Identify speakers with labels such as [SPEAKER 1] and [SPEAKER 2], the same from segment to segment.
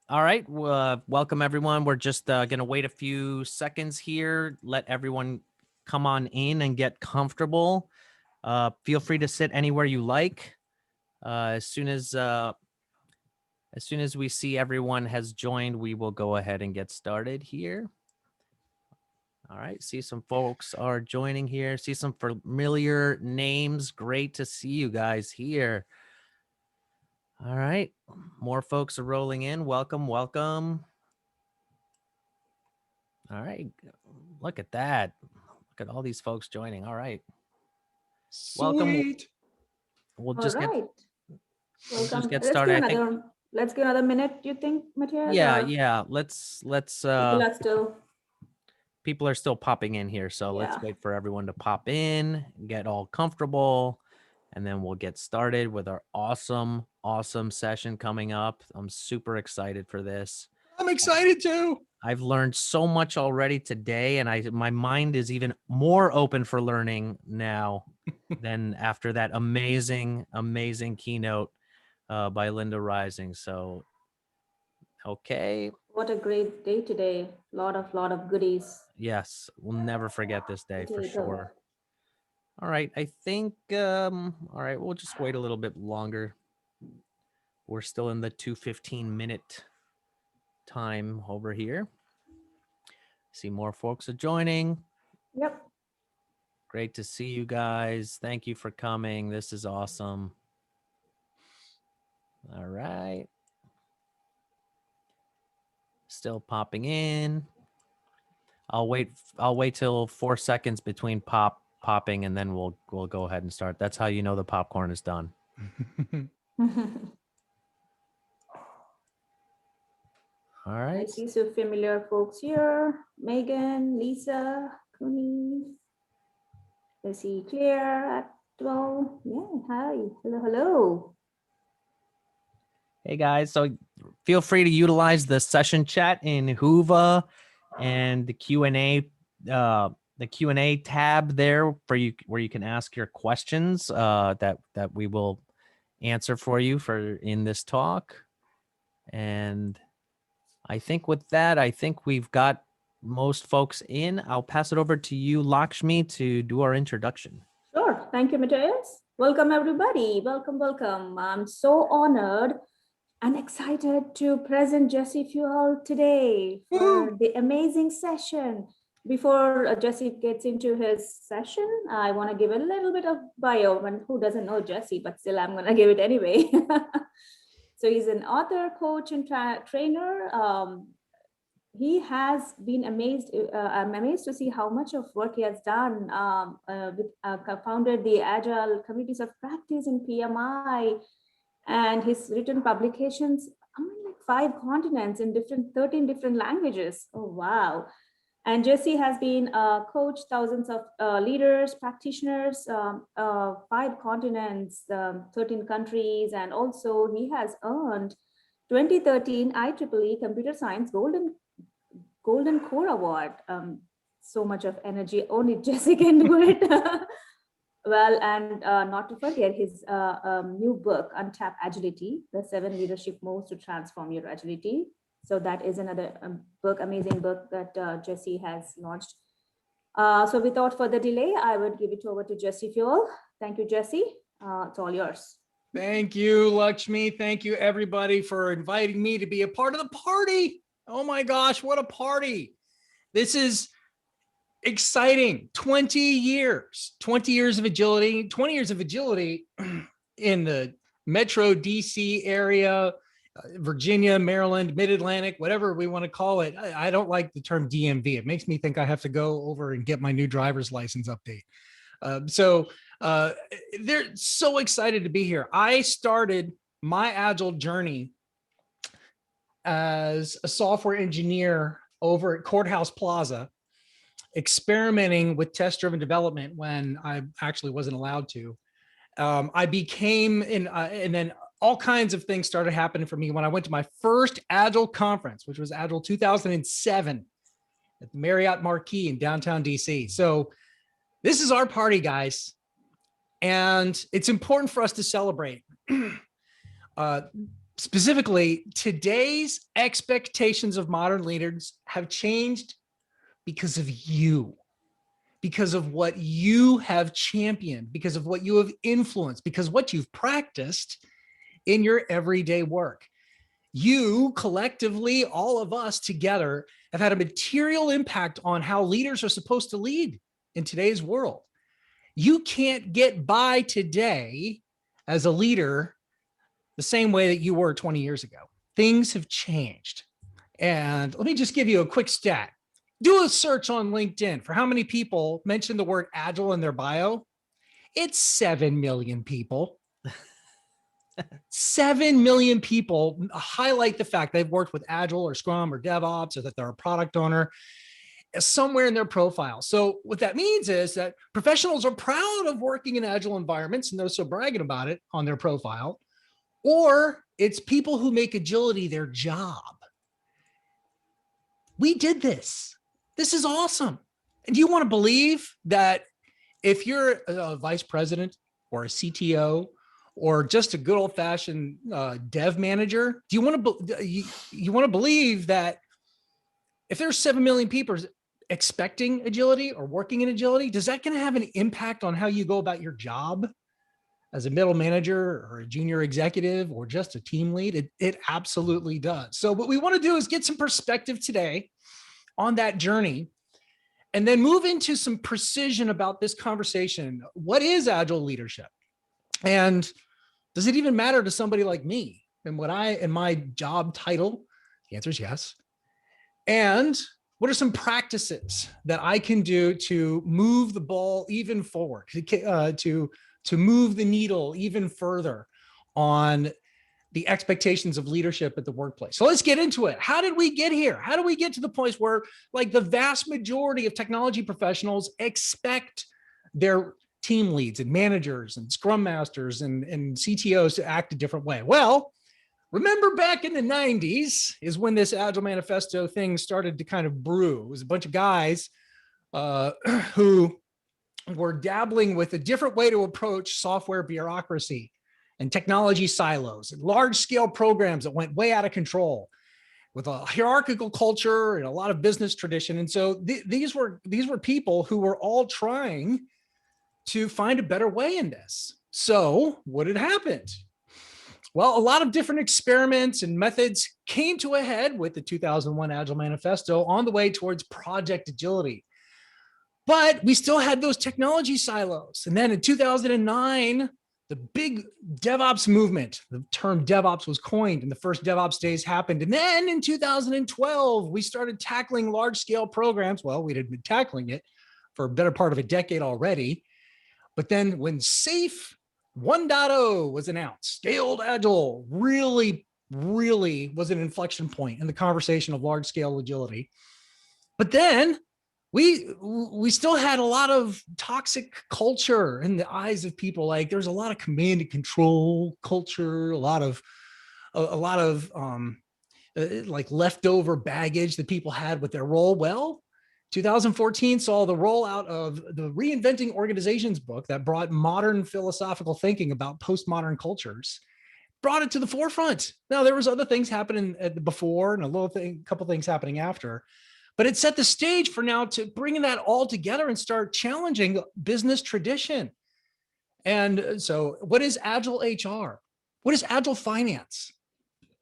[SPEAKER 1] All right. Welcome, everyone. We're just going to wait a few seconds here. Let everyone come on in and get comfortable. Feel free to sit anywhere you like. As soon as we see everyone has joined, we will go ahead and get started here. All right. See some folks are joining here. See some familiar names. Great to see you guys here. All right. More folks are rolling in. Welcome. Welcome. All right. Look at that. Look at all these folks joining. All right. Welcome.
[SPEAKER 2] Sweet.
[SPEAKER 1] We'll
[SPEAKER 3] All
[SPEAKER 1] just
[SPEAKER 3] right.
[SPEAKER 1] just
[SPEAKER 3] Welcome.
[SPEAKER 1] get
[SPEAKER 3] Let's give
[SPEAKER 1] started. I think.
[SPEAKER 3] another. Let's give another minute. You think, Matthias?
[SPEAKER 1] Yeah.
[SPEAKER 3] Or
[SPEAKER 1] Yeah. Let's
[SPEAKER 3] people are still.
[SPEAKER 1] people are still popping in here. So let's
[SPEAKER 3] Yeah.
[SPEAKER 1] wait for everyone to pop in, get all comfortable, and then we'll get started with our awesome session coming up. I'm super excited for this.
[SPEAKER 2] I'm excited too.
[SPEAKER 1] I've learned so much already today, and my mind is even more open for learning now than after that amazing keynote by Linda Rising. So, okay.
[SPEAKER 3] What a great day today. Lot of goodies.
[SPEAKER 1] Yes, we'll never forget this day for
[SPEAKER 3] There you go.
[SPEAKER 1] sure. All right, I think, all right, we'll just wait a little bit longer. We're still in the 2:15 time over here. See more folks are joining.
[SPEAKER 3] Yep.
[SPEAKER 1] Great to see you guys. Thank you for coming. This is awesome. All right. Still popping in. I'll wait till 4 seconds between popping, and then we'll go ahead and start. That's how you know the popcorn is done. All
[SPEAKER 3] I
[SPEAKER 1] right.
[SPEAKER 3] see some familiar folks here. Megan, Lisa, Kuni. I see Claire at 12. Yeah, hi. Hello.
[SPEAKER 1] Hey guys, so feel free to utilize the session chat in Whova and the Q&A tab there for you, where you can ask your questions that we will answer for you in this talk. And I think with that, I think we've got most folks in. I'll pass it over to you, Lakshmi, to do our introduction.
[SPEAKER 3] Sure. Thank you, Matthias. Welcome, everybody. Welcome. I'm so honored and excited to present Jesse Fewel today for the amazing session. Before Jesse gets into his session, I want to give a little bit of bio. And who doesn't know Jesse, but still I'm going to give it anyway. So he's an author, coach, and trainer. He has been amazed. I'm amazed to see how much of work he has done. Founded the Agile Communities of Practice in PMI, and he's written publications on like 5 continents in 13 different languages. Oh, wow. And Jesse has been coached thousands of leaders, practitioners, 5 continents, 13 countries, and also he has earned 2013 IEEE Computer Science Golden Core Award. So much of energy, only Jesse can do it. Well, and not to forget his new book, Untapped Agility, the 7 leadership moves to transform your agility. So that is another amazing book that Jesse has launched. So without further delay, I would give it over to Jesse Fewel. Thank you, Jesse. It's all yours.
[SPEAKER 2] Thank you, Lakshmi. Thank you, everybody, for inviting me to be a part of the party. Oh my gosh, what a party. This is exciting. 20 years of agility, 20 years of agility in the Metro DC area, Virginia, Maryland, Mid-Atlantic, whatever we want to call it. I don't like the term DMV. It makes me think I have to go over and get my new driver's license update. They're so excited to be here. I started my Agile journey as a software engineer over at Courthouse Plaza, experimenting with test-driven development when I actually wasn't allowed to. I became, and then all kinds of things started happening for me when I went to my first Agile conference, which was Agile 2007 at the Marriott Marquis in downtown DC. So this is our party, guys. And it's important for us to celebrate. Specifically, today's expectations of modern leaders have changed because of you, because of what you have championed, because of what you have influenced, because of what you've practiced in your everyday work. You collectively, all of us together, have had a material impact on how leaders are supposed to lead in today's world. You can't get by today as a leader the same way that you were 20 years ago. Things have changed. And let me just give you a quick stat. Do a search on LinkedIn for how many people mention the word agile in their bio. It's 7 million people. 7 million people highlight the fact they've worked with Agile or Scrum or DevOps, or that they're a product owner somewhere in their profile. So what that means is that professionals are proud of working in Agile environments, and they're so bragging about it on their profile, or it's people who make agility their job. We did this. This is awesome. And do you want to believe that if you're a vice president or a CTO or just a good old-fashioned dev manager, do you want to believe that if there's 7 million people expecting agility or working in agility, does that going to have an impact on how you go about your job as a middle manager or a junior executive or just a team lead? It absolutely does. So what we want to do is get some perspective today on that journey, and then move into some precision about this conversation. What is agile leadership? And does it even matter to somebody like me and what in my job title? The answer is yes. And what are some practices that I can do to move the ball even forward, to move the needle even further on the expectations of leadership at the workplace? So let's get into it. How did we get here? How do we get to the place where, like, the vast majority of technology professionals expect their team leads and managers and scrum masters and CTOs to act a different way? Well, remember back in the 90s is when this Agile Manifesto thing started to kind of brew. It was a bunch of guys who were dabbling with a different way to approach software bureaucracy and technology silos and large-scale programs that went way out of control with a hierarchical culture and a lot of business tradition. And so these were people who were all trying to find a better way in this. So what had happened? Well, a lot of different experiments and methods came to a head with the 2001 Agile Manifesto on the way towards project agility. But we still had those technology silos. And then in 2009, the big DevOps movement, the term DevOps was coined, and the first DevOps days happened. And then in 2012, we started tackling large-scale programs. Well, we had been tackling it for a better part of a decade already. But then when SAFe 1.0 was announced, Scaled Agile really was an inflection point in the conversation of large-scale agility. But then we still had a lot of toxic culture in the eyes of people. Like, there's a lot of command and control culture, a lot of like leftover baggage that people had with their role. Well, 2014 saw the rollout of the Reinventing Organizations book that brought modern philosophical thinking about postmodern cultures, brought it to the forefront. Now, there was other things happening before and a couple things happening after, but it set the stage for now to bring that all together and start challenging business tradition. And so what is Agile HR? What is Agile finance?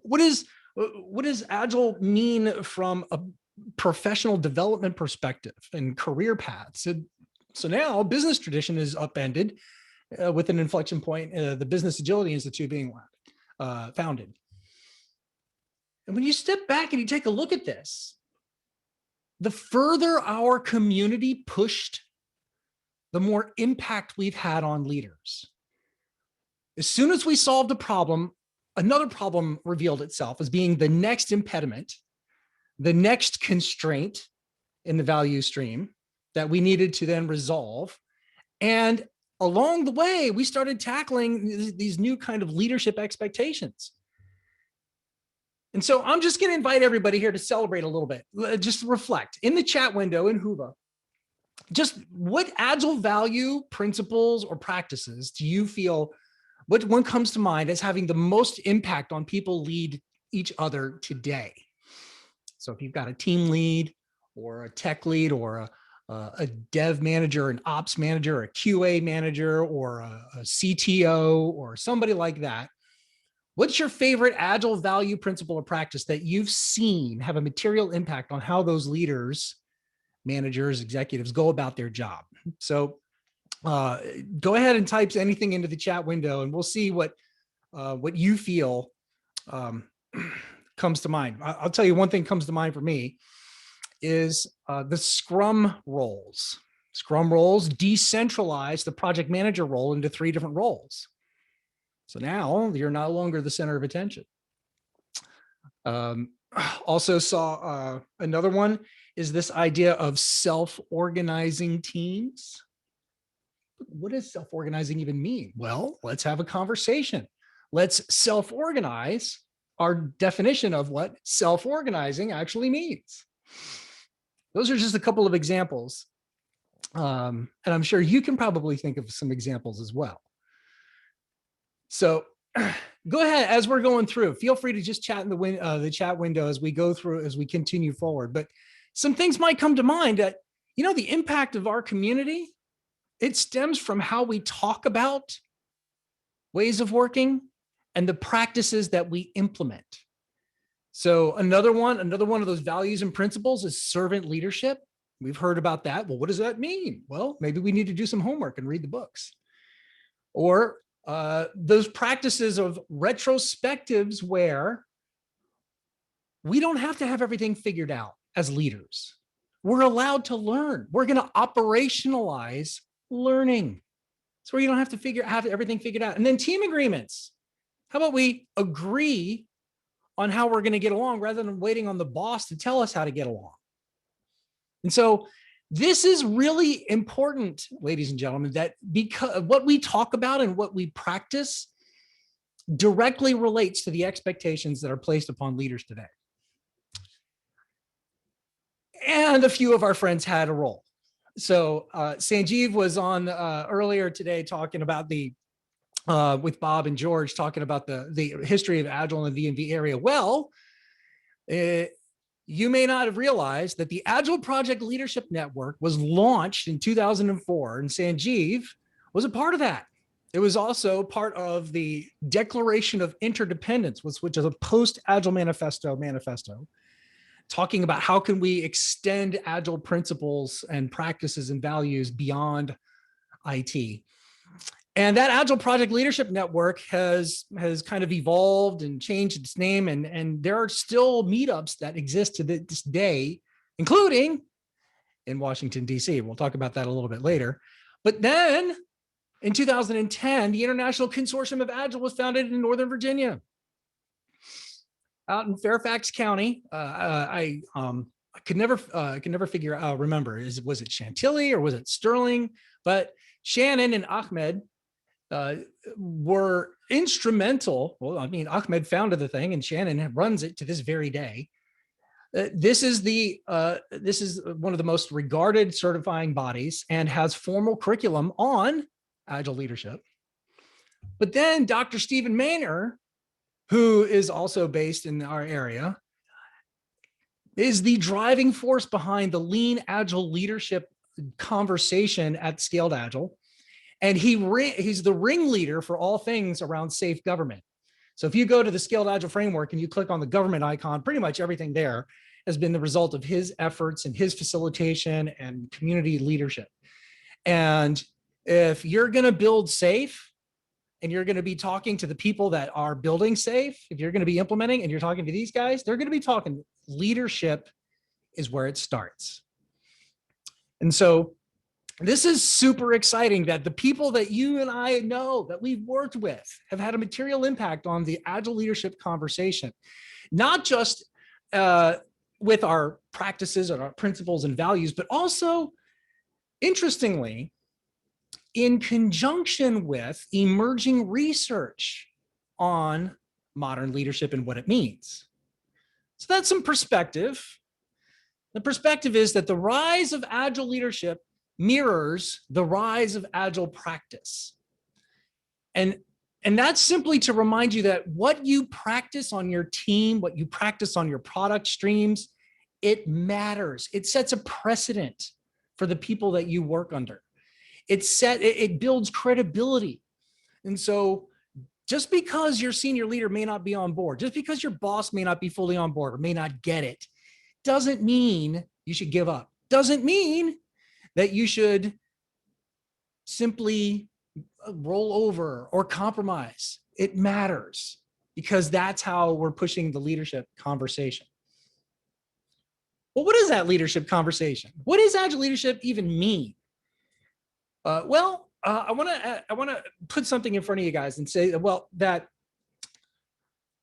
[SPEAKER 2] What does Agile mean from a professional development perspective and career paths? So now business tradition is upended with an inflection point, the Business Agility Institute being founded. And when you step back and you take a look at this, the further our community pushed, the more impact we've had on leaders. As soon as we solved a problem, another problem revealed itself as being the next impediment, the next constraint in the value stream that we needed to then resolve. And along the way, we started tackling these new kind of leadership expectations. And so I'm just going to invite everybody here to celebrate a little bit, just reflect in the chat window in Whova. Just what Agile value, principles, or practices do you feel What one comes to mind as having the most impact on people lead each other today? So if you've got a team lead or a tech lead or a dev manager, an ops manager, a QA manager, or a CTO, or somebody like that, what's your favorite agile value, principle, or practice that you've seen have a material impact on how those leaders, managers, executives go about their job? So go ahead and type anything into the chat window, and we'll see what you feel comes to mind. I'll tell you one thing comes to mind for me is the Scrum roles. Scrum roles decentralize the project manager role into 3 different roles. So now you're no longer the center of attention. Also saw another one is this idea of self-organizing teams. What does self-organizing even mean? Well, let's have a conversation. Let's self-organize our definition of what self-organizing actually means. Those are just a couple of examples. And I'm sure you can probably think of some examples as well. So go ahead, as we're going through, feel free to just chat in the chat window as we go through, as we continue forward. But some things might come to mind that, the impact of our community, it stems from how we talk about ways of working and the practices that we implement. So another one of those values and principles is servant leadership. We've heard about that. Well, what does that mean? Well, maybe we need to do some homework and read the books. Or those practices of retrospectives where we don't have to have everything figured out as leaders. We're allowed to learn. We're going to operationalize learning. So you don't have to have everything figured out. And then team agreements. How about we agree on how we're going to get along rather than waiting on the boss to tell us how to get along? And so this is really important, ladies and gentlemen, that because what we talk about and what we practice directly relates to the expectations that are placed upon leaders today. And a few of our friends had a role. So Sanjeev was on earlier today talking about with Bob and George, talking about the history of Agile in the V&V area. Well, you may not have realized that the Agile Project Leadership Network was launched in 2004, and Sanjeev was a part of that. It was also part of the Declaration of Interdependence, which is a post-Agile manifesto, talking about how can we extend Agile principles and practices and values beyond IT. And that Agile Project Leadership Network has kind of evolved and changed its name. And there are still meetups that exist to this day, including in Washington, D.C. We'll talk about that a little bit later. But then in 2010, the International Consortium of Agile was founded in Northern Virginia, out in Fairfax County. I could never remember, was it Chantilly or was it Sterling? But Shannon and Ahmed were instrumental. Well, I mean, Ahmed founded the thing, and Shannon runs it to this very day. This is one of the most regarded certifying bodies and has formal curriculum on Agile leadership. But then Dr. Stephen Maynor, who is also based in our area, is the driving force behind the lean Agile leadership conversation at Scaled Agile. And he's the ringleader for all things around safe government. So if you go to the Scaled Agile framework and you click on the government icon, pretty much everything there has been the result of his efforts and his facilitation and community leadership. And if you're going to build safe and you're going to be talking to the people that are building safe, if you're going to be implementing and you're talking to these guys, they're going to be talking leadership is where it starts. And so this is super exciting that the people that you and I know that we've worked with have had a material impact on the Agile leadership conversation, not just with our practices and our principles and values, but also, interestingly, in conjunction with emerging research on modern leadership and what it means. So that's some perspective. The perspective is that the rise of Agile leadership mirrors the rise of Agile practice. And And that's simply to remind you that what you practice on your team, what you practice on your product streams, it matters. It sets a precedent for the people that you work under. It builds credibility. And so just because your senior leader may not be on board, just because your boss may not be fully on board or may not get it, doesn't mean you should give up. Doesn't mean that you should simply roll over or compromise. It matters because that's how we're pushing the leadership conversation. Well, what is that leadership conversation? What does agile leadership even mean? I want to put something in front of you guys and say, well, that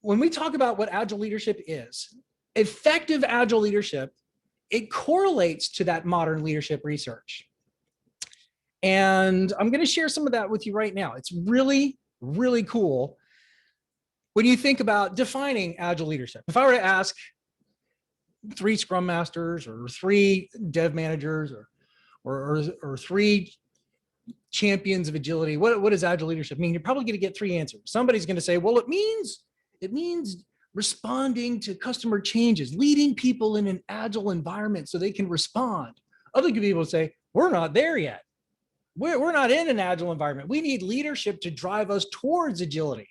[SPEAKER 2] when we talk about what agile leadership is, effective agile leadership, it correlates to that modern leadership research. And I'm going to share some of that with you right now. It's really, really cool when you think about defining agile leadership. If I were to ask 3 Scrum Masters or 3 Dev Managers or 3 champions of agility, what does agile leadership mean? You're probably going to get 3 answers. Somebody's going to say, well, it means responding to customer changes, leading people in an agile environment so they can respond. Other people say, we're not there yet. We're not in an agile environment. We need leadership to drive us towards agility.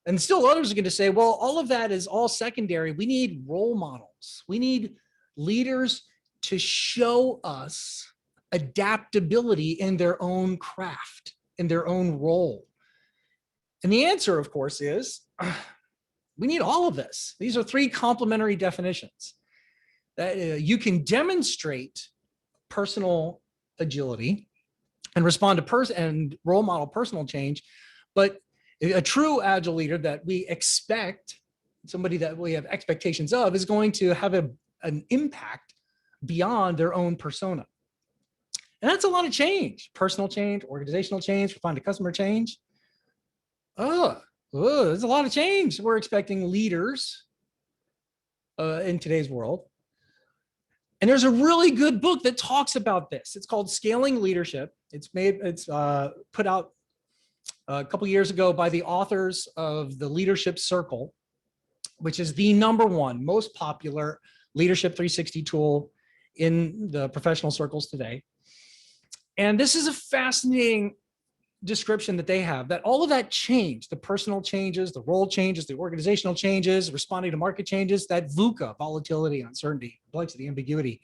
[SPEAKER 2] And still others are going to say, well, all of that is all secondary. We need role models. We need leaders to show us adaptability in their own craft, in their own role. And the answer, of course, is we need all of this. These are 3 complementary definitions. That you can demonstrate personal agility and respond to and role model personal change, but a true agile leader that we expect, somebody that we have expectations of, is going to have an impact beyond their own persona. And that's a lot of change: personal change, organizational change, respond to customer change. There's a lot of change we're expecting leaders in today's world. And there's a really good book that talks about this. It's called Scaling Leadership. It's put out a couple years ago by the authors of the Leadership Circle, which is the #1 most popular leadership 360 tool in the professional circles today. And this is a fascinating description that they have, that all of that change, the personal changes, the role changes, the organizational changes, responding to market changes, that VUCA, volatility, uncertainty, complexity, ambiguity,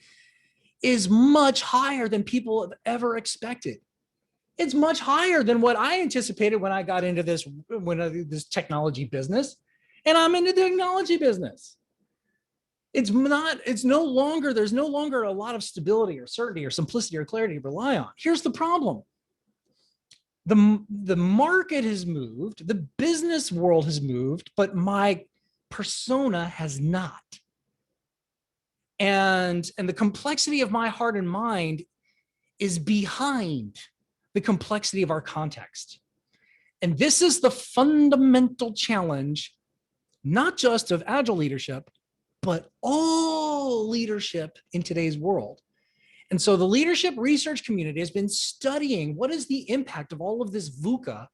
[SPEAKER 2] is much higher than people have ever expected. It's much higher than what I anticipated when I got into this technology business. And I'm in the technology business. There's no longer a lot of stability or certainty or simplicity or clarity to rely on. Here's the problem. The market has moved, the business world has moved, but my persona has not. And the complexity of my heart and mind is behind the complexity of our context. And this is the fundamental challenge, not just of agile leadership, but all leadership in today's world. And so the leadership research community has been studying what is the impact of all of this VUCA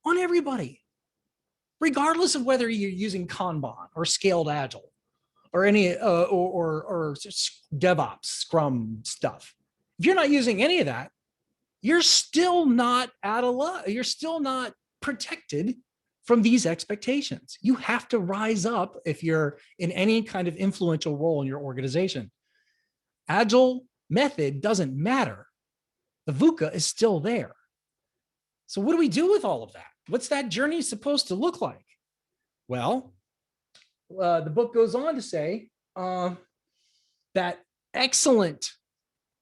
[SPEAKER 2] on everybody, regardless of whether you're using Kanban or scaled agile or any or DevOps, Scrum stuff. If you're not using any of that, you're still not you're still not protected from these expectations. You have to rise up if you're in any kind of influential role in your organization. Agile method doesn't matter. The VUCA is still there. So what do we do with all of that? What's that journey supposed to look like? Well, the book goes on to say that excellent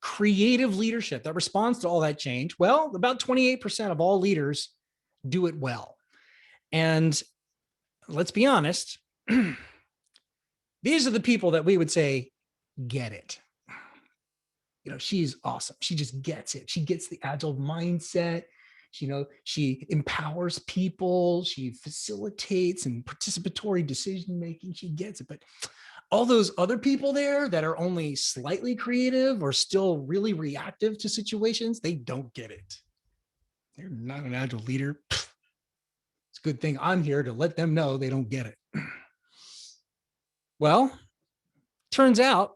[SPEAKER 2] creative leadership that responds to all that change, well, about 28% of all leaders do it well. And let's be honest, these are the people that we would say get it. You know, she's awesome. She just gets it. She gets the agile mindset. She empowers people. She facilitates and participatory decision-making. She gets it. But all those other people there that are only slightly creative or still really reactive to situations, they don't get it. They're not an agile leader. It's a good thing I'm here to let them know they don't get it. Well, turns out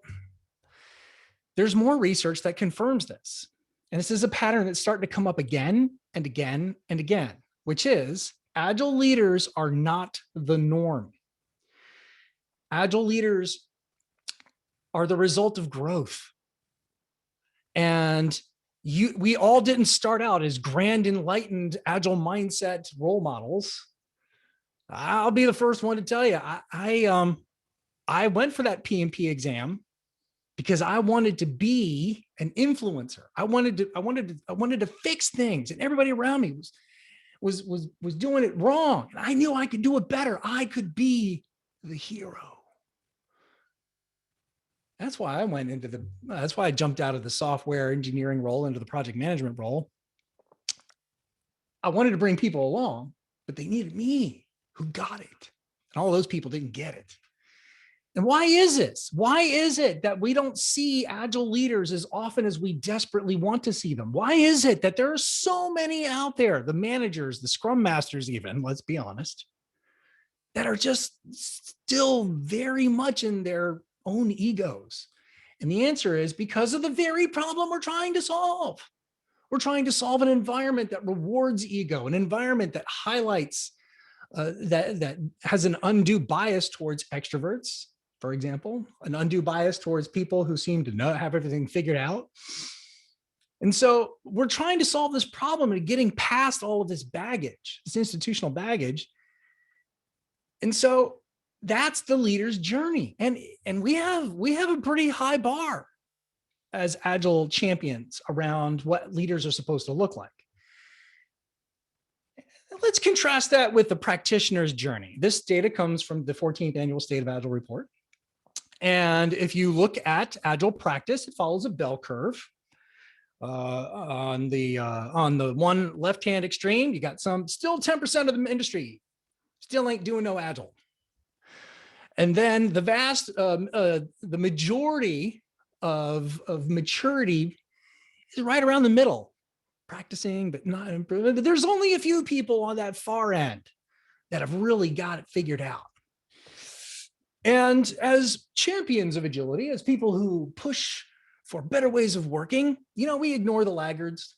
[SPEAKER 2] there's more research that confirms this. And this is a pattern that's starting to come up again and again and again, which is agile leaders are not the norm. Agile leaders are the result of growth. And we all didn't start out as grand, enlightened, agile mindset role models. I'll be the first one to tell you, I went for that PMP exam because I wanted to be an influencer. I wanted to fix things, and everybody around me was doing it wrong. And I knew I could do it better. I could be the hero. That's why that's why I jumped out of the software engineering role into the project management role. I wanted to bring people along, but they needed me who got it. And all those people didn't get it. And why is this? Why is it that we don't see agile leaders as often as we desperately want to see them? Why is it that there are so many out there, the managers, the scrum masters even, let's be honest, that are just still very much in their own egos? And the answer is because of the very problem we're trying to solve. We're trying to solve an environment that rewards ego, an environment that highlights, that has an undue bias towards extroverts, for example, an undue bias towards people who seem to not have everything figured out. And so we're trying to solve this problem and getting past all of this baggage, this institutional baggage. And so that's the leader's journey. And we have a pretty high bar as agile champions around what leaders are supposed to look like. Let's contrast that with the practitioner's journey. This data comes from the 14th annual State of Agile report. And if you look at agile practice, it follows a bell curve. On the one left-hand extreme, you got still 10% of the industry still ain't doing no agile. And then the majority of maturity is right around the middle, practicing but not improving. But there's only a few people on that far end that have really got it figured out. And as champions of agility, as people who push for better ways of working, we ignore the laggards.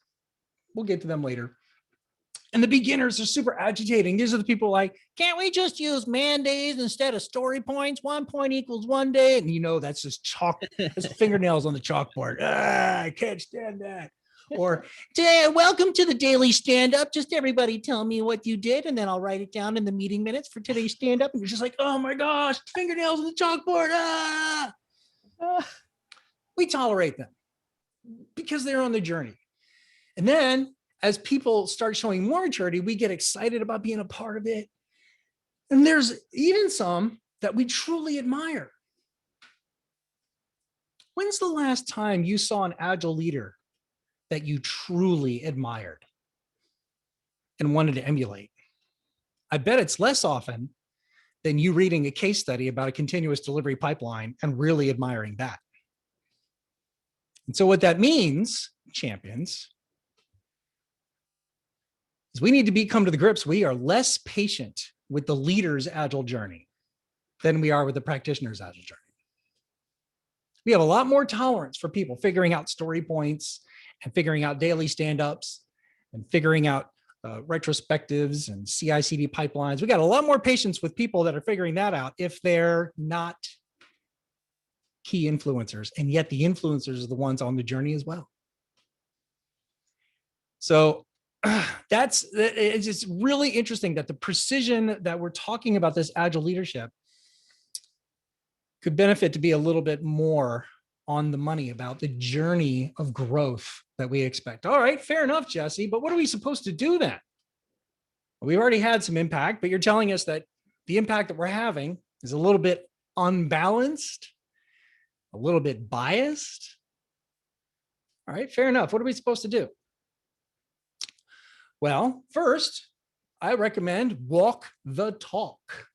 [SPEAKER 2] We'll get to them later. And the beginners are super agitating. These are the people like, can't we just use man-days instead of story points? 1 point equals 1 day. And that's just chalk, that's fingernails on the chalkboard. I can't stand that. Or, welcome to the daily stand-up. Just everybody tell me what you did, and then I'll write it down in the meeting minutes for today's stand-up. And you're just like, oh my gosh, fingernails on the chalkboard. We tolerate them because they're on the journey. And then as people start showing more maturity, we get excited about being a part of it. And there's even some that we truly admire. When's the last time you saw an agile leader that you truly admired and wanted to emulate? I bet it's less often than you reading a case study about a continuous delivery pipeline and really admiring that. And so what that means, champions, is we need to come to the grips. We are less patient with the leader's agile journey than we are with the practitioner's agile journey. We have a lot more tolerance for people figuring out story points and figuring out daily stand-ups and figuring out retrospectives and CI/CD pipelines. We got a lot more patience with people that are figuring that out if they're not key influencers, and yet the influencers are the ones on the journey as well. So it's just really interesting that the precision that we're talking about this agile leadership could benefit to be a little bit more on the money about the journey of growth that we expect. All right, fair enough, Jesse, but what are we supposed to do then? Well, we've already had some impact, but you're telling us that the impact that we're having is a little bit unbalanced, a little bit biased. All right, fair enough. What are we supposed to do? Well, first, I recommend walk the talk.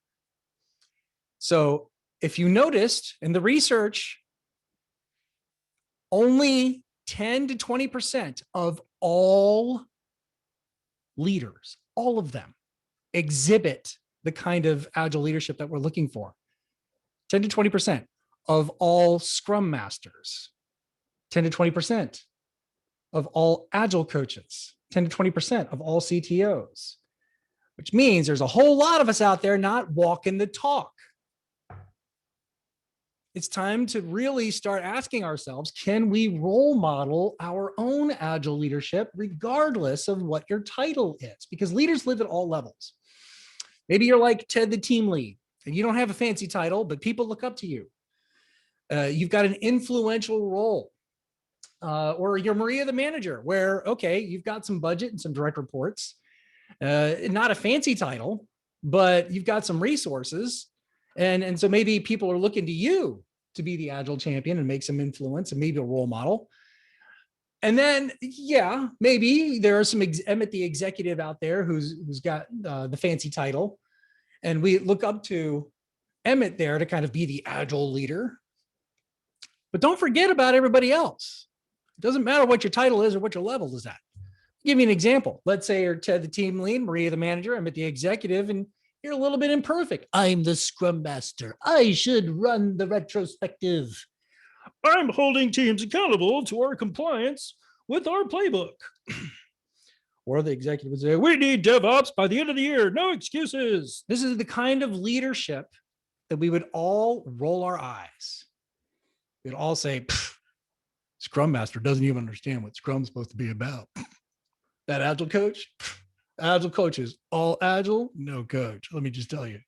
[SPEAKER 2] So if you noticed in the research, only 10 to 20% of all leaders, all of them, exhibit the kind of agile leadership that we're looking for. 10 to 20% of all Scrum Masters, 10 to 20% of all Agile coaches, 10 to 20% of all CTOs, which means there's a whole lot of us out there not walking the talk. It's time to really start asking ourselves, can we role model our own Agile leadership regardless of what your title is? Because leaders live at all levels. Maybe you're like Ted, the team lead, and you don't have a fancy title, but people look up to you. You've got an influential role. Or you're Maria, the manager, where, okay, you've got some budget and some direct reports, not a fancy title, but you've got some resources. And so maybe people are looking to you to be the Agile champion and make some influence and maybe a role model. And then, yeah, maybe there are some Emmett, the executive out there who's got the fancy title. And we look up to Emmett there to kind of be the Agile leader. But don't forget about everybody else. It doesn't matter what your title is or what your level is at. I'll give you an example. Let's say you're Ted, the team lead, Maria, the manager, Emmett, the executive, and you're a little bit imperfect. I'm the Scrum Master. I should run the retrospective. I'm holding teams accountable to our compliance with our playbook. Or the executive would say, we need DevOps by the end of the year. No excuses. This is the kind of leadership that we would all roll our eyes. We'd all say, Scrum Master doesn't even understand what Scrum's supposed to be about. That Agile coach, Agile coaches, all Agile, no coach. Let me just tell you.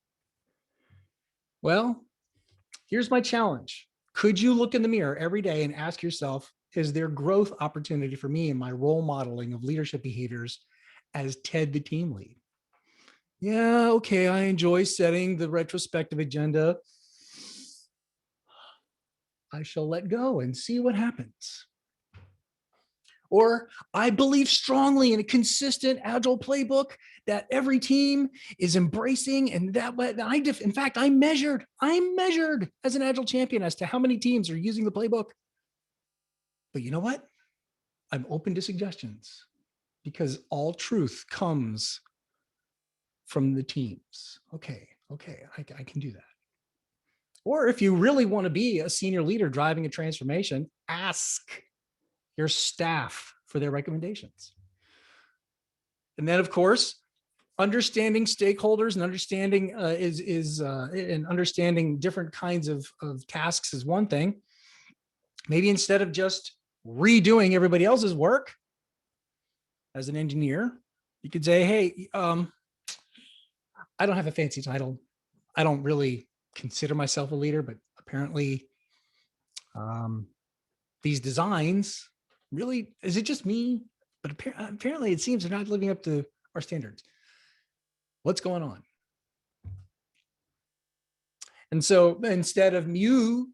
[SPEAKER 2] Well, here's my challenge. Could you look in the mirror every day and ask yourself, is there growth opportunity for me in my role modeling of leadership behaviors as Ted, the team lead? Yeah, okay, I enjoy setting the retrospective agenda. I shall let go and see what happens. Or I believe strongly in a consistent Agile playbook that every team is embracing, and that way, in fact, I'm measured as an Agile champion as to how many teams are using the playbook. But you know what? I'm open to suggestions because all truth comes from the teams. Okay, I can do that. Or if you really want to be a senior leader driving a transformation, ask your staff for their recommendations. And then, of course, understanding stakeholders and understanding and understanding different kinds of tasks is one thing. Maybe instead of just redoing everybody else's work as an engineer, you could say, hey, I don't have a fancy title. I don't really consider myself a leader, but apparently these designs really, is it just me? But apparently it seems they're not living up to our standards. What's going on? And so instead of you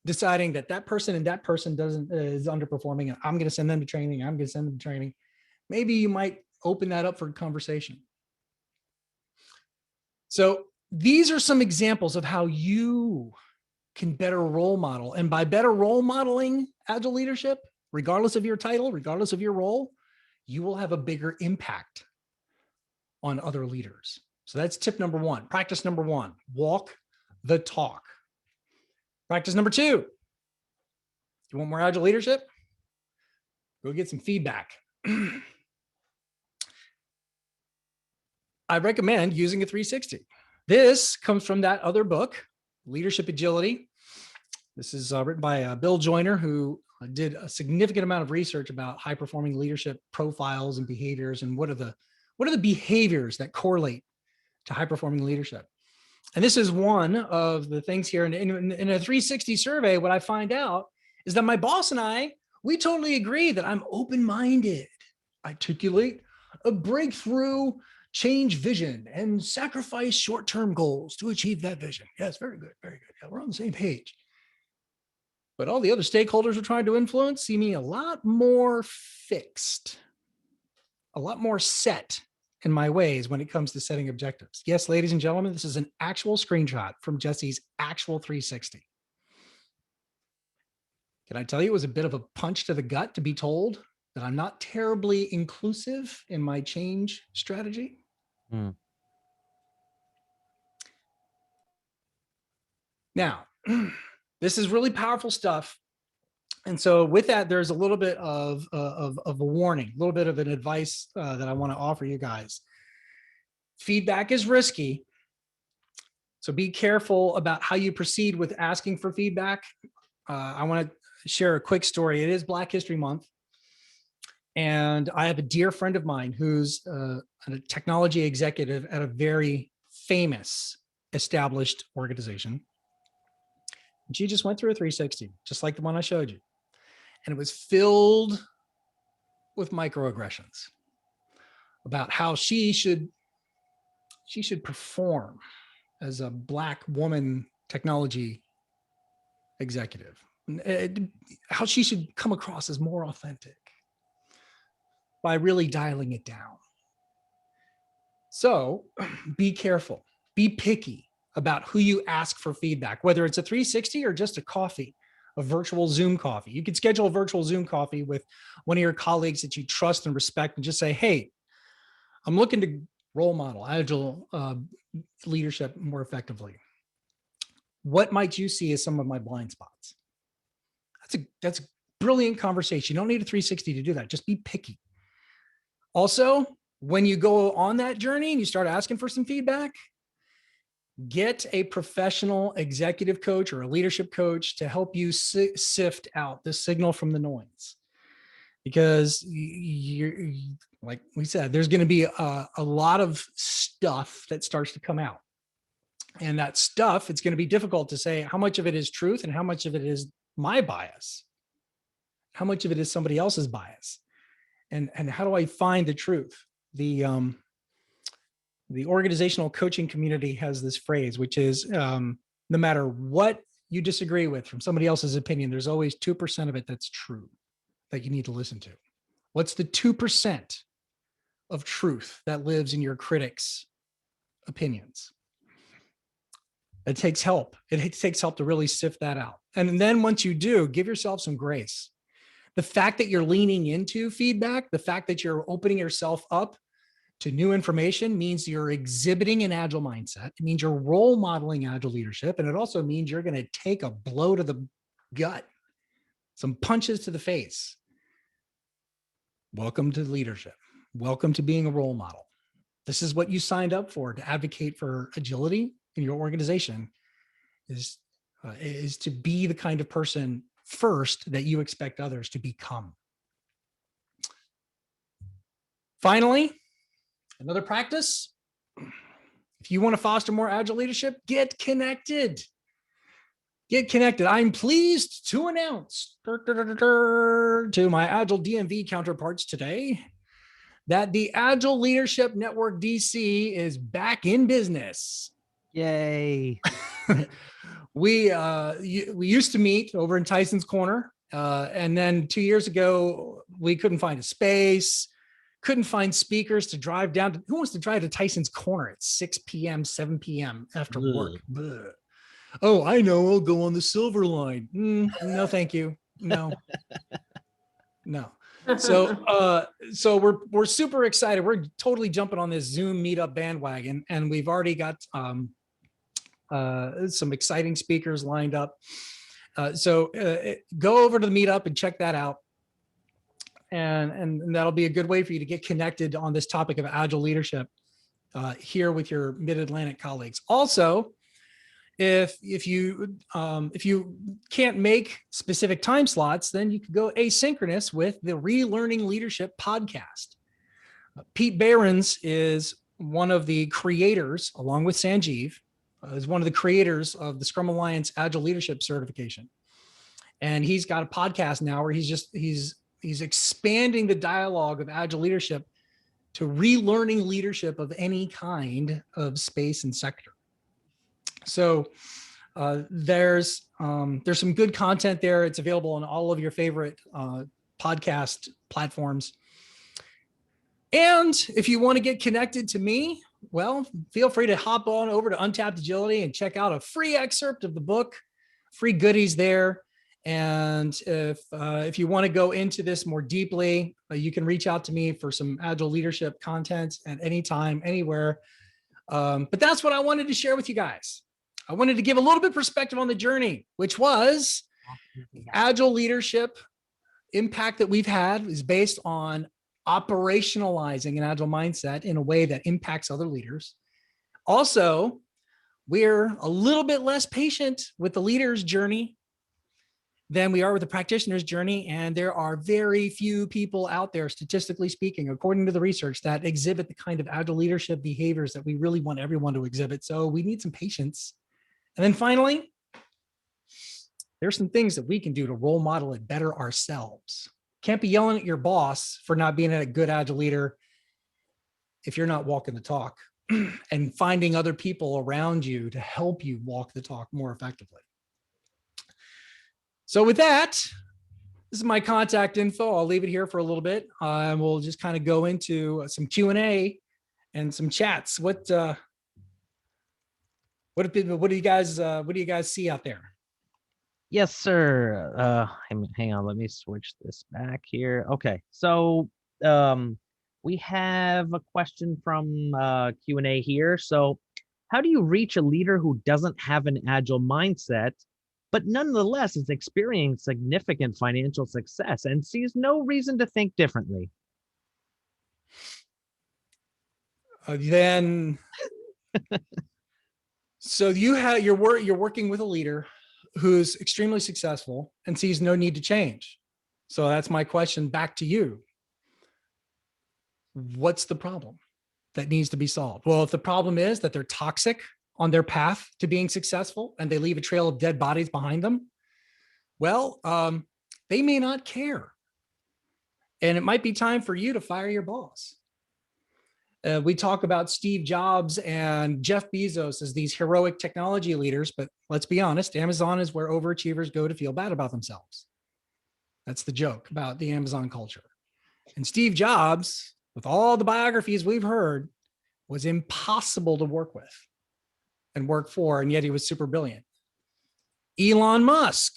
[SPEAKER 2] deciding that person and that person is underperforming, and I'm going to send them to training, maybe you might open that up for conversation. So these are some examples of how you can better role model. And by better role modeling Agile leadership, regardless of your title, regardless of your role, you will have a bigger impact on other leaders. So that's tip number one. Practice number one, walk the talk. Practice number two, you want more Agile leadership? Go get some feedback. I recommend using a 360. This comes from that other book, Leadership Agility. This is written by Bill Joyner, who did a significant amount of research about high-performing leadership profiles and behaviors, and what are the behaviors that correlate to high-performing leadership. And this is one of the things here. In a 360 survey, what I find out is that my boss and I, we totally agree that I'm open-minded, articulate a breakthrough, change vision, and sacrifice short-term goals to achieve that vision. Yes, very good, very good. Yeah, we're on the same page. But all the other stakeholders we're trying to influence see me a lot more fixed, a lot more set in my ways when it comes to setting objectives. Yes, ladies and gentlemen, this is an actual screenshot from Jesse's actual 360. Can I tell you it was a bit of a punch to the gut to be told that I'm not terribly inclusive in my change strategy? Now, this is really powerful stuff. And so with that, there's a little bit of a warning, a little bit of an advice that I want to offer you guys. Feedback is risky. So be careful about how you proceed with asking for feedback. I want to share a quick story. It is Black History Month. And I have a dear friend of mine who's a technology executive at a very famous established organization. And she just went through a 360, just like the one I showed you. And it was filled with microaggressions about how she should perform as a Black woman technology executive, how she should come across as more authentic by really dialing it down. So be careful, be picky about who you ask for feedback, whether it's a 360 or just a coffee, a virtual Zoom coffee. You can schedule a virtual Zoom coffee with one of your colleagues that you trust and respect and just say, hey, I'm looking to role model agile leadership more effectively. What might you see as some of my blind spots? That's a brilliant conversation. You don't need a 360 to do that. Just be picky. Also, when you go on that journey and you start asking for some feedback, get a professional executive coach or a leadership coach to help you sift out the signal from the noise. Because you're, like we said, there's going to be a lot of stuff that starts to come out. And that stuff, it's going to be difficult to say how much of it is truth and how much of it is my bias. How much of it is somebody else's bias? And how do I find the truth? The organizational coaching community has this phrase, which is no matter what you disagree with from somebody else's opinion, there's always 2% of it that's true that you need to listen to. What's the 2% of truth that lives in your critics' opinions? It takes help. It takes help to really sift that out. And then once you do, give yourself some grace. The fact that you're leaning into feedback, the fact that you're opening yourself up to new information means you're exhibiting an agile mindset. It means you're role modeling agile leadership. And it also means you're going to take a blow to the gut, some punches to the face. Welcome to leadership. Welcome to being a role model. This is what you signed up for, to advocate for agility in your organization, is to be the kind of person first that you expect others to become. Finally, another practice. If you want to foster more agile leadership, get connected. Get connected. I'm pleased to announce to my Agile DMV counterparts today that the Agile Leadership Network DC is back in business.
[SPEAKER 1] Yay.
[SPEAKER 2] We used to meet over in Tyson's Corner. And then 2 years ago, we couldn't find a space, couldn't find speakers to drive down to. Who wants to drive to Tyson's Corner at 6 p.m., 7 p.m. after work? Bleh. Oh, I know. I'll go on the Silver Line. No, thank you. No. So we're super excited. We're totally jumping on this Zoom meetup bandwagon, and we've already got some exciting speakers lined up. So go over to the meetup and check that out. And that'll be a good way for you to get connected on this topic of agile leadership here with your Mid-Atlantic colleagues. Also, if you can't make specific time slots, then you can go asynchronous with the Relearning Leadership podcast. Pete Behrens is one of the creators, along with Sanjeev, is one of the creators of the Scrum Alliance Agile Leadership Certification. And he's got a podcast now where he's expanding the dialogue of agile leadership to relearning leadership of any kind of space and sector. So there's some good content there. It's available on all of your favorite podcast platforms. And if you want to get connected to me, well, feel free to hop on over to Untapped Agility and check out a free excerpt of the book, free goodies there. And if you want to go into this more deeply, you can reach out to me for some agile leadership content at any time, anywhere. But that's what I wanted to share with you guys. I wanted to give a little bit of perspective on the journey, which was agile leadership. Impact that we've had is based on operationalizing an agile mindset in a way that impacts other leaders. Also, we're a little bit less patient with the leader's journey than we are with the practitioner's journey. And there are very few people out there, statistically speaking, according to the research, that exhibit the kind of agile leadership behaviors that we really want everyone to exhibit. So we need some patience. And then finally, there's some things that we can do to role model it better ourselves. Can't be yelling at your boss for not being a good agile leader if you're not walking the talk and finding other people around you to help you walk the talk more effectively. So with that, this is my contact info. I'll leave it here for a little bit. And we'll just kind of go into some Q&A and some chats. What do you guys see out there?
[SPEAKER 1] Yes, sir. Hang on, let me switch this back here. Okay, so we have a question from Q&A here. So how do you reach a leader who doesn't have an agile mindset, but nonetheless is experiencing significant financial success and sees no reason to think differently?
[SPEAKER 2] So you're working with a leader who's extremely successful and sees no need to change. So that's my question back to you. What's the problem that needs to be solved? Well, if the problem is that they're toxic on their path to being successful and they leave a trail of dead bodies behind them, well, they may not care. And it might be time for you to fire your boss. We talk about Steve Jobs and Jeff Bezos as these heroic technology leaders, but let's be honest, Amazon is where overachievers go to feel bad about themselves. That's the joke about the Amazon culture. And Steve Jobs, with all the biographies we've heard, was impossible to work with and work for, and yet he was super brilliant. Elon Musk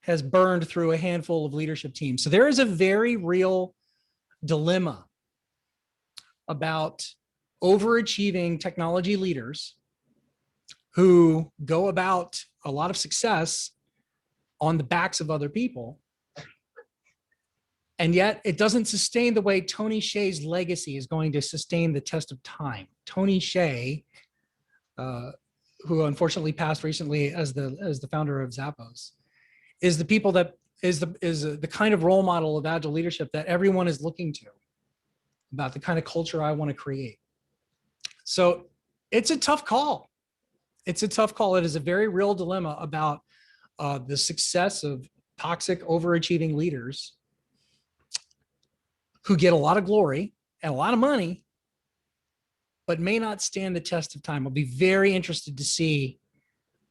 [SPEAKER 2] has burned through a handful of leadership teams. So there is a very real dilemma about overachieving technology leaders who go about a lot of success on the backs of other people. And yet it doesn't sustain the way Tony Hsieh's legacy is going to sustain the test of time. Tony Hsieh, who unfortunately passed recently as the founder of Zappos, is the people that is the kind of role model of agile leadership that everyone is looking to, about the kind of culture I want to create. So it's a tough call. It's a tough call. It is a very real dilemma about the success of toxic, overachieving leaders who get a lot of glory and a lot of money, but may not stand the test of time. I'll be very interested to see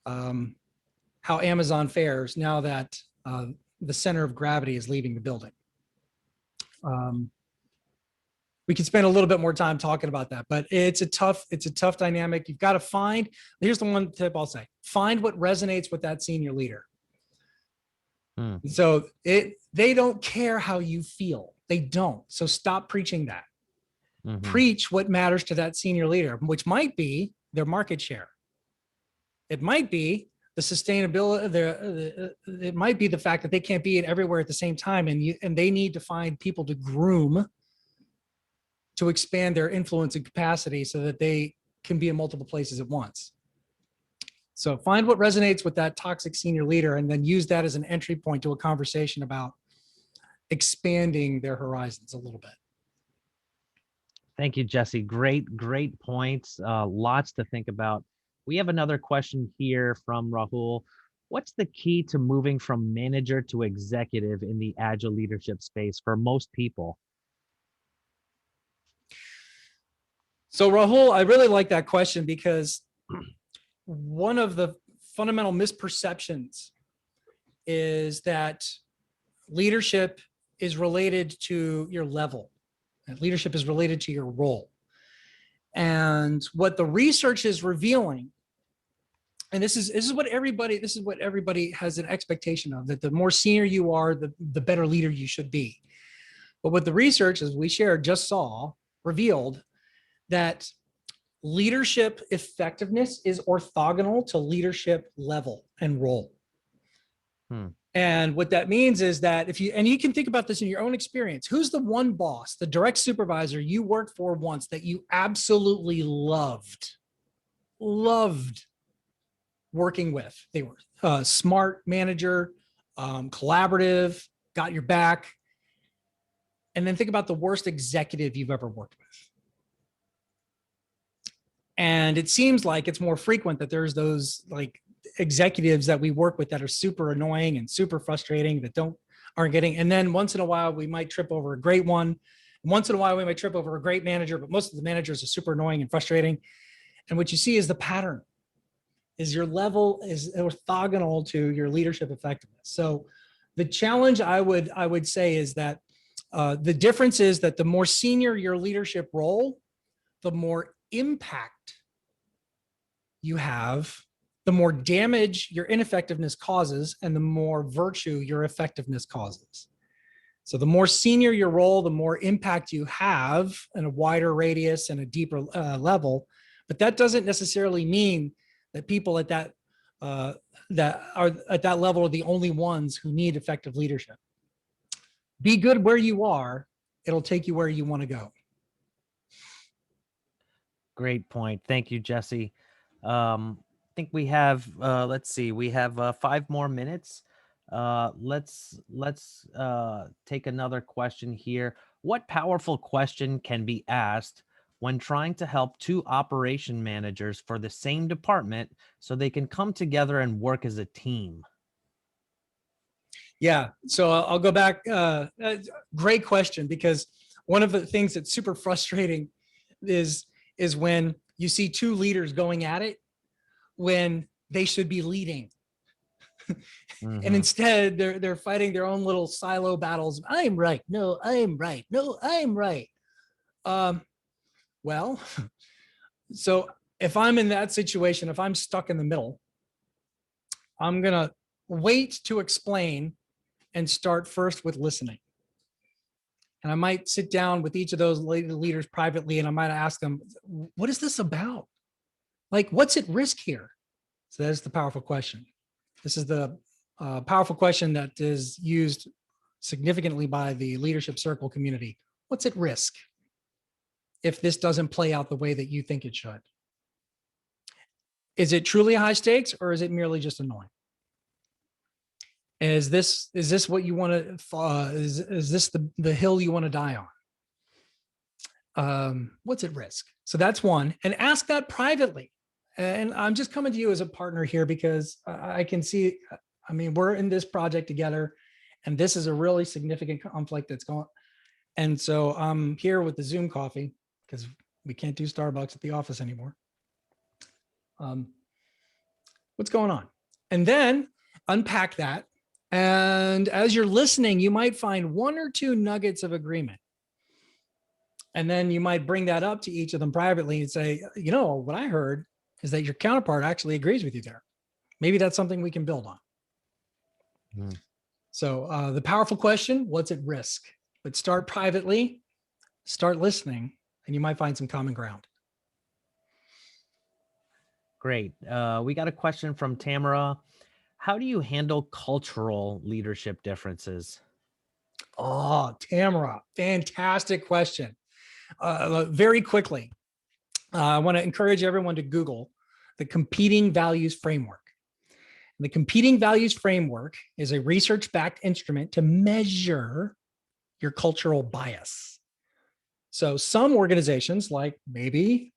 [SPEAKER 2] how Amazon fares now that the center of gravity is leaving the building. We could spend a little bit more time talking about that, but it's a tough dynamic. You've got to find, here's the one tip I'll say, find what resonates with that senior leader. So they don't care how you feel. They don't. So stop preaching that. Preach what matters to that senior leader, which might be their market share. It might be the sustainability, it might be the fact that they can't be everywhere at the same time, and they need to find people to groom to expand their influence and capacity so that they can be in multiple places at once. So find what resonates with that toxic senior leader and then use that as an entry point to a conversation about expanding their horizons a little bit.
[SPEAKER 1] Thank you, Jesse. Great points. Lots to think about. We have another question here from Rahul. What's the key to moving from manager to executive in the agile leadership space for most people?
[SPEAKER 2] So Rahul, I really like that question because one of the fundamental misperceptions is that leadership is related to your level. And leadership is related to your role. And what the research is revealing, and this is what everybody has an expectation of, that the more senior you are, the better leader you should be. But what the research, as we shared, revealed that leadership effectiveness is orthogonal to leadership level and role. And what that means is that if you, and you can think about this in your own experience, who's the one boss, the direct supervisor you worked for once that you absolutely loved working with? They were a smart manager, collaborative, got your back. And then think about the worst executive you've ever worked with. And it seems like it's more frequent that there's those like executives that we work with that are super annoying and super frustrating that aren't getting. And then once in a while, we might trip over a great one. Once in a while, we might trip over a great manager, but most of the managers are super annoying and frustrating. And what you see is the pattern is your level is orthogonal to your leadership effectiveness. So the challenge I would say is that the difference is that the more senior your leadership role, the more impact you have, the more damage your ineffectiveness causes, and the more virtue your effectiveness causes. So the more senior your role, the more impact you have in a wider radius and a deeper level. But that doesn't necessarily mean that people at that level are the only ones who need effective leadership. Be good where you are. It'll take you where you want to go.
[SPEAKER 1] Great point. Thank you, Jesse. I think we have, let's see, we have 5 more minutes. Let's take another question here. What powerful question can be asked when trying to help 2 operation managers for the same department so they can come together and work as a team?
[SPEAKER 2] Yeah, so I'll go back. Great question, because one of the things that's super frustrating is when you see 2 leaders going at it when they should be leading. And instead they're fighting their own little silo battles. I'm right. No, I'm right. No, I'm right. Well, so if I'm in that situation, if I'm stuck in the middle, I'm going to wait to explain and start first with listening. And I might sit down with each of those leaders privately, and I might ask them, what is this about? Like, what's at risk here? So that's the powerful question. This is the powerful question that is used significantly by the leadership circle community. What's at risk if this doesn't play out the way that you think it should? Is it truly high stakes, or is it merely just annoying? Is this what you want to, is this the hill you want to die on? What's at risk? So that's one, and ask that privately. And I'm just coming to you as a partner here because I can see, I mean, we're in this project together, and this is a really significant conflict that's going. And so I'm here with the Zoom coffee because we can't do Starbucks at the office anymore. What's going on? And then unpack that. And as you're listening, you might find 1 or 2 nuggets of agreement. And then you might bring that up to each of them privately and say, you know, what I heard is that your counterpart actually agrees with you there. Maybe that's something we can build on. So the powerful question, what's at risk? But start privately, start listening, and you might find some common ground.
[SPEAKER 1] Great. We got a question from Tamara. How do you handle cultural leadership differences?
[SPEAKER 2] Oh, Tamara, fantastic question. Very quickly, I want to encourage everyone to Google the Competing Values Framework. The Competing Values Framework is a research-backed instrument to measure your cultural bias. So some organizations, like maybe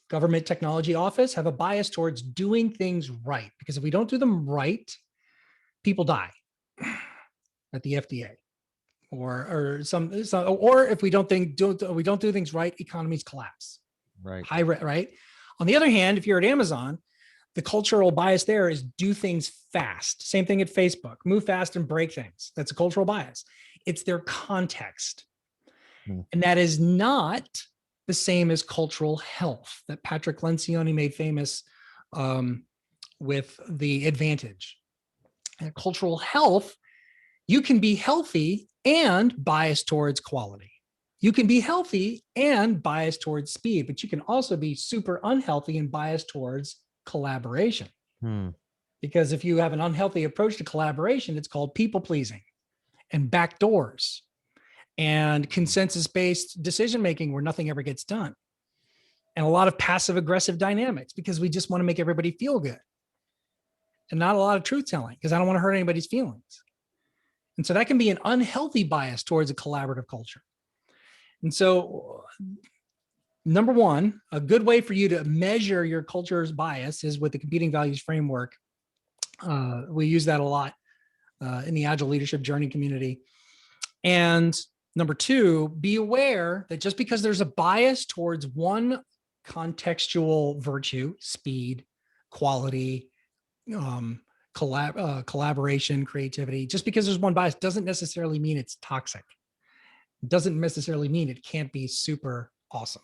[SPEAKER 2] government technology office, have a bias towards doing things right, because if we don't do them right, people die at the FDA, or if we don't do things right, economies collapse.
[SPEAKER 1] Right.
[SPEAKER 2] Right. On the other hand, if you're at Amazon, the cultural bias there is do things fast. Same thing at Facebook, move fast and break things. That's a cultural bias. It's their context. And that is not the same as cultural health that Patrick Lencioni made famous with The Advantage. And cultural health, you can be healthy and biased towards quality. You can be healthy and biased towards speed, but you can also be super unhealthy and biased towards collaboration. Because if you have an unhealthy approach to collaboration, it's called people pleasing and backdoors and consensus-based decision-making where nothing ever gets done. And a lot of passive aggressive dynamics because we just want to make everybody feel good. And not a lot of truth telling because I don't want to hurt anybody's feelings. And so that can be an unhealthy bias towards a collaborative culture. And so number one, a good way for you to measure your culture's bias is with the competing values framework. We use that a lot in the Agile Leadership Journey community. And number two, be aware that just because there's a bias towards one contextual virtue, speed, quality, collaboration, creativity, just because there's one bias doesn't necessarily mean it's toxic. It doesn't necessarily mean it can't be super awesome.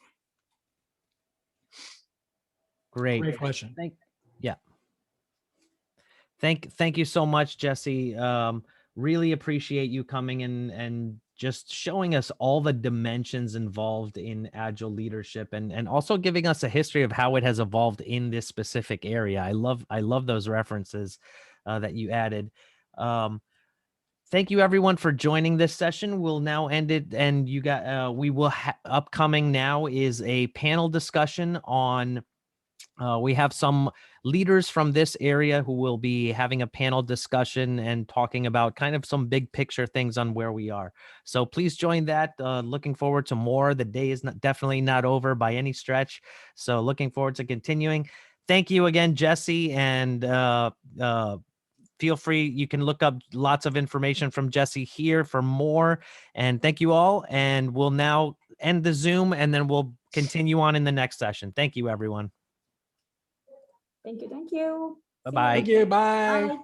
[SPEAKER 2] Great question.
[SPEAKER 1] Thank you so much, Jesse. Really appreciate you coming in and just showing us all the dimensions involved in agile leadership and also giving us a history of how it has evolved in this specific area. I love those references that you added. Thank you everyone for joining this session. We'll now end it, and you got we will upcoming now is a panel discussion on we have some leaders from this area who will be having a panel discussion and talking about kind of some big picture things on where we are. So please join that. Looking forward to more. The day is definitely not over by any stretch. So looking forward to continuing. Thank you again, Jesse. And feel free. You can look up lots of information from Jesse here for more. And thank you all. And we'll now end the Zoom and then we'll continue on in the next session. Thank you, everyone.
[SPEAKER 3] Thank you. Thank you.
[SPEAKER 1] Bye-bye.
[SPEAKER 2] Thank you. Bye.
[SPEAKER 3] Bye.